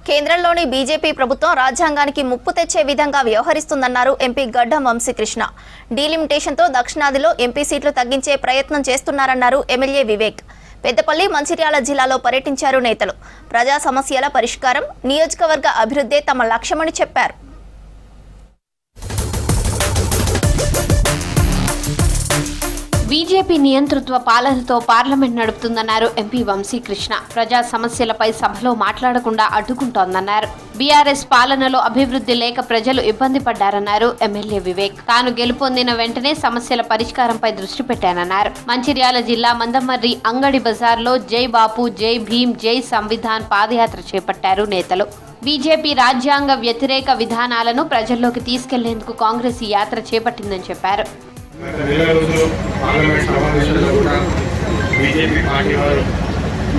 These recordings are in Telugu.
కేంద్రంలోని బీజేపీ ప్రభుత్వం రాజ్యాంగానికి ముప్పు తెచ్చే విధంగా వ్యవహరిస్తుందన్నారు ఎంపీ గడ్డం వంశీకృష్ణ. డీలిమిటేషన్తో దక్షిణాదిలో ఎంపీ సీట్లు తగ్గించే ప్రయత్నం చేస్తున్నారన్నారు ఎమ్మెల్యే వివేక్. పెద్దపల్లి, మంచిర్యాల జిల్లాలో పర్యటించారు నేతలు. ప్రజా సమస్యల పరిష్కారం, నియోజకవర్గ అభివృద్ధే తమ లక్ష్యమని చెప్పారు. బీజేపీ నియంతృత్వ పాలనతో పార్లమెంట్ నడుపుతుందన్నారు ఎంపీ వంశీకృష్ణ. ప్రజా సమస్యలపై సభలో మాట్లాడకుండా అడ్డుకుంటోందన్నారు. బీఆర్ఎస్ పాలనలో అభివృద్ధి లేక ప్రజలు ఇబ్బంది పడ్డారన్నారు ఎమ్మెల్యే వివేక్. తాను గెలుపొందిన వెంటనే సమస్యల పరిష్కారంపై దృష్టి పెట్టానన్నారు. మంచిర్యాల జిల్లా మందమర్రి అంగడి బజార్లో జై బాపు, జై భీమ్, జై సంవిధాన్ పాదయాత్ర చేపట్టారు నేతలు. బీజేపీ రాజ్యాంగ వ్యతిరేక విధానాలను ప్రజల్లోకి తీసుకెళ్లేందుకు కాంగ్రెస్ ఈ యాత్ర చేపట్టిందని చెప్పారు. పార్లమెంట్ సమావేశాల్లో కూడా బీజేపీ పార్టీ వారు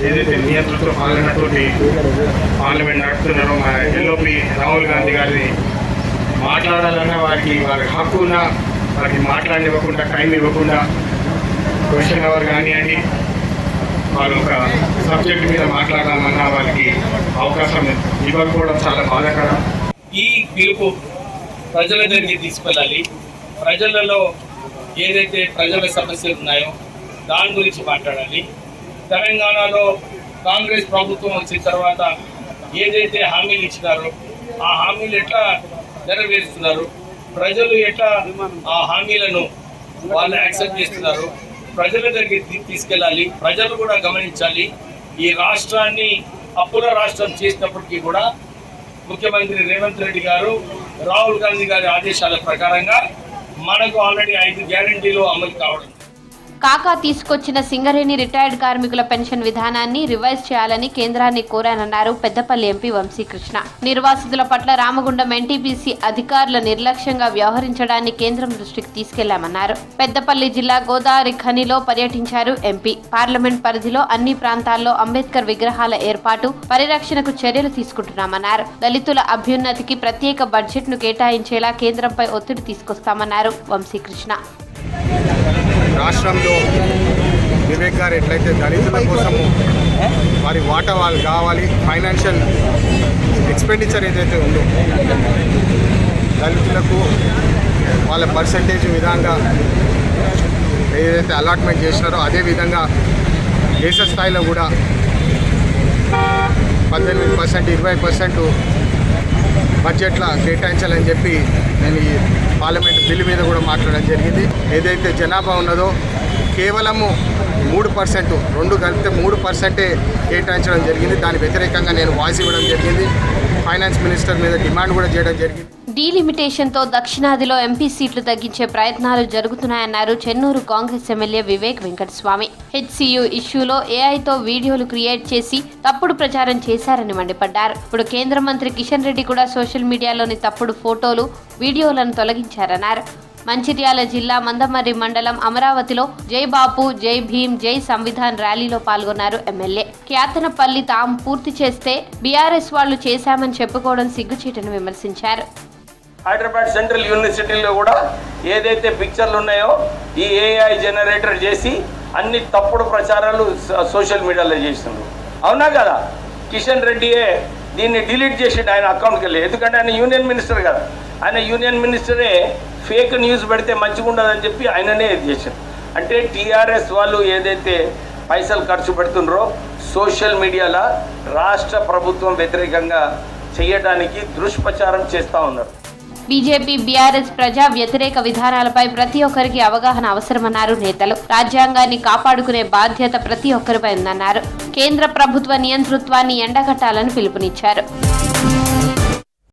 ఏదైతే నియంత్రణతో పాలనతోటి పార్లమెంట్ నడుపుతున్నారో మా ఎల్ఓపి రాహుల్ గాంధీ గారిని మాట్లాడాలన్నా వారి హక్కు ఉన్న వారికి మాట్లాడివ్వకుండా, టైం ఇవ్వకుండా, క్వశ్చన్ అవర్ కానివ్వండి, వాళ్ళు ఒక సబ్జెక్ట్ మీద మాట్లాడాలన్నా వారికి అవకాశం ఇవ్వకపోవడం చాలా బాధాకరం. ఈ పిలుపు ప్రజల దగ్గరికి తీసుకెళ్ళాలి. ప్రజలలో ఏదైతే ప్రజల సమస్యలు ఉన్నాయో దాని గురించి మాట్లాడాలి. తెలంగాణలో కాంగ్రెస్ ప్రభుత్వం వచ్చిన తర్వాత ఏదైతే హామీలు ఇచ్చినారో ఆ హామీలు ఎట్లా నెరవేరుస్తున్నారు, ప్రజలు ఎట్లా ఆ హామీలను వాళ్ళు యాక్సెప్ట్ చేస్తున్నారు, ప్రజల దగ్గరికి తీసుకెళ్ళాలి. ప్రజలు కూడా గమనించాలి. ఈ రాష్ట్రాన్ని అప్పుల రాష్ట్రం చేసినప్పటికీ కూడా ముఖ్యమంత్రి రేవంత్ రెడ్డి గారు, రాహుల్ గాంధీ గారి ఆదేశాల ప్రకారంగా మనకు ఆల్రెడీ 5 గ్యారెంటీలు అమలు కావడం. కాకా తీసుకొచ్చిన సింగరేణి రిటైర్డ్ కార్మికుల పెన్షన్ విధానాన్ని రివైజ్ చేయాలని కేంద్రాన్ని కోరానన్నారు పెద్దపల్లి ఎంపీ వంశీకృష్ణ. నిర్వాసితుల పట్ల రామగుండం ఎన్టీపీసీ అధికారుల నిర్లక్ష్యంగా వ్యవహరించడాన్ని కేంద్రం దృష్టికి తీసుకెళ్లామన్నారు. పెద్దపల్లి జిల్లా గోదావరి ఖనిలో పర్యటించారు ఎంపీ. పార్లమెంట్ పరిధిలో అన్ని ప్రాంతాల్లో అంబేద్కర్ విగ్రహాల ఏర్పాటు, పరిరక్షణకు చర్యలు తీసుకుంటున్నామన్నారు. దళితుల అభ్యున్నతికి ప్రత్యేక బడ్జెట్ను కేటాయించేలా కేంద్రంపై ఒత్తిడి తీసుకొస్తామన్నారు వంశీకృష్ణ. రాష్ట్రంలో వివేక్ గారు ఎట్లయితే దళితుల కోసము వారి వాటా వాళ్ళు కావాలి, ఫైనాన్షియల్ ఎక్స్పెండిచర్ ఏదైతే ఉందో దళితులకు వాళ్ళ పర్సంటేజ్ విధంగా ఏదైతే అలాట్మెంట్ చేసినారో అదేవిధంగా దేశ స్థాయిలో కూడా 18%, 20% బడ్జెట్లో కేటాయించాలని చెప్పి నేను ఈ పార్లమెంట్ బిల్లు మీద కూడా మాట్లాడడం జరిగింది. ఏదైతే జనాభా ఉన్నదో కేవలము 3%, 2 కలిపితే 3% కేటాయించడం జరిగింది. దాని వ్యతిరేకంగా నేను వాయిస్ ఇవ్వడం జరిగింది. ఫైనాన్స్ మినిస్టర్ మీద డిమాండ్ కూడా చేయడం జరిగింది. డీలిమిటేషన్తో దక్షిణాదిలో ఎంపీ సీట్లు తగ్గించే ప్రయత్నాలు జరుగుతున్నాయన్నారు చెన్నూరు కాంగ్రెస్ ఎమ్మెల్యే వివేక్ వెంకటస్వామి. హెచ్సియు ఇష్యూలో ఏఐతో వీడియోలు క్రియేట్ చేసి తప్పుడు ప్రచారం చేశారని మండిపడ్డారు. ఇప్పుడు కేంద్ర మంత్రి కిషన్ రెడ్డి కూడా సోషల్ మీడియాలోని తప్పుడు ఫోటోలు, వీడియోలను తొలగించారన్నారు. మంచిర్యాల జిల్లా మందమర్రి మండలం అమరావతిలో జై బాపు, జై భీమ్, జై సంవిధాన్ ర్యాలీలో పాల్గొన్నారు ఎమ్మెల్యే. క్యాతనపల్లి తాము పూర్తి చేస్తే బీఆర్ఎస్ వాళ్లు చేశామని చెప్పుకోవడం సిగ్గుచేటని విమర్శించారు. హైదరాబాద్ సెంట్రల్ యూనివర్సిటీలో కూడా ఏదైతే పిక్చర్లు ఉన్నాయో ఈ ఏఐ జనరేటర్ చేసి అన్ని తప్పుడు ప్రచారాలు సోషల్ మీడియాలో చేస్తున్నారు. అవునా కదా? కిషన్ రెడ్డియే దీన్ని డిలీట్ చేసిండు ఆయన అకౌంట్కి వెళ్ళి. ఎందుకంటే ఆయన యూనియన్ మినిస్టర్ కదా. ఆయన యూనియన్ మినిస్టరే ఫేక్ న్యూస్ పెడితే మంచిగా ఉండదని చెప్పి ఆయననే చేశారు. అంటే టీఆర్ఎస్ వాళ్ళు ఏదైతే పైసలు ఖర్చు పెడుతున్నారో సోషల్ మీడియాలో రాష్ట్ర ప్రభుత్వం వ్యతిరేకంగా చేయడానికి దుష్ప్రచారం చేస్తూ ఉన్నారు. బీజేపీ, బీఆర్ఎస్ ప్రజా వ్యతిరేక విధానాలపై ప్రతి ఒక్కరికి అవగాహన అవసరమన్నారు నేతలు. రాజ్యాంగాన్ని కాపాడుకునే బాధ్యత ప్రతి ఒక్కరిపై ఉందన్నారు. కేంద్ర ప్రభుత్వ నియంతృత్వాన్ని ఎండగట్టాలని పిలుపునిచ్చారు.